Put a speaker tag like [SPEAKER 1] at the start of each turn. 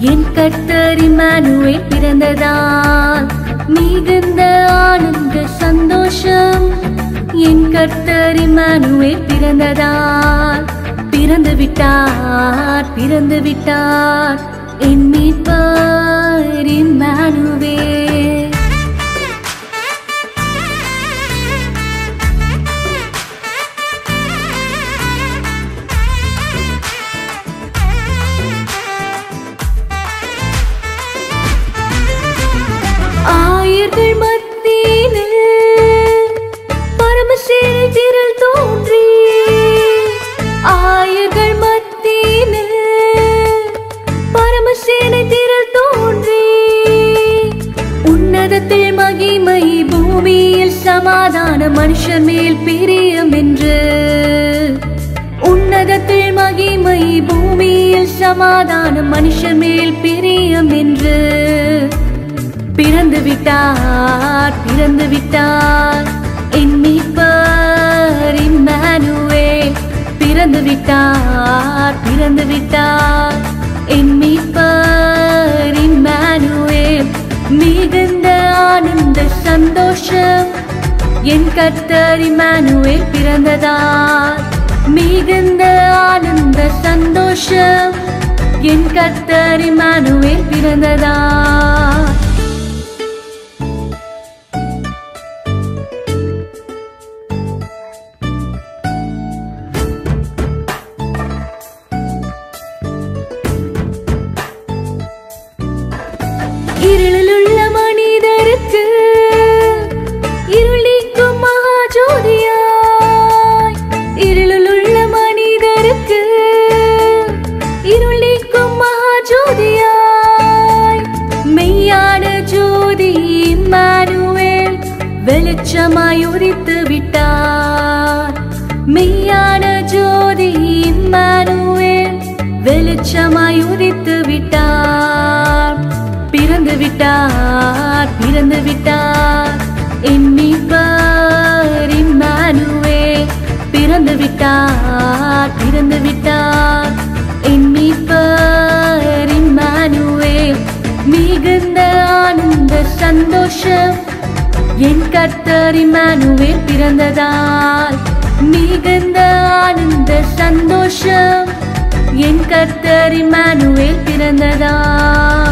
[SPEAKER 1] என் கர்த்தர் இம்மானுவேல் பிறந்ததால் மிகுந்த ஆனந்த சந்தோஷம். என் கர்த்தர் இம்மானுவேல் பிறந்ததால் பிறந்து விட்டார் பிறந்து விட்டார் என் மீட்பர் இம்மானுவேல். ஆயர்கள் மத்தியினில் பரமசேனை திரள் தோன்றி, ஆயர்கள் மத்தியினில் பரமசேனை திரள் தோன்றி, உன்னதத்தில் மகிமை பூமியில் சமாதான மனுஷர் மேல் பிரியம் என்று, உன்னதத்தில் மகிமை பூமியில் சமாதான மனுஷர் மேல் பிரியம் என்று பிறந்து விட்டார் பிறந்து விட்டார் என் மீட்பர் இம்மானுவேல். பிறந்து விட்டார் பிறந்து விட்டார் என் மீட்பர் இம்மானுவேல். மிகுந்த ஆனந்த சந்தோஷம். என் கர்த்தர் இம்மானுவேல் பிறந்ததால் மிகுந்த ஆனந்த சந்தோஷம். என் கர்த்தர் இம்மானுவேல் பிறந்ததால். இருளிலுள்ள மனிதருக்கு இருள் நீக்கும் மகாஜோதியாய், இருளிலுள்ள மனிதருக்கு இருள் நீக்கும் மகாஜோதியாய், மெய்யான ஜோதி இம்மானுவேல் வெளிச்சமாய் உதித்து விட்டார். மெய்யான ஜோதி இம்மானுவேல் வெளிச்சமாய் உதித்து விட்டார். பிறந்து விட்டார் பிறந்து விட்டார் என் மீட்பர் இம்மானுவேல். பிறந்து விட்டார் பிறந்து விட்டார் என் மீட்பர் இம்மானுவேல். மிகுந்த ஆனந்த சந்தோஷம். என் கர்த்தர் இம்மானுவேல் பிறந்ததால் மிகுந்த ஆனந்த சந்தோஷம். என் கர்த்தர் இம்மானுவேல் பிறந்ததால்.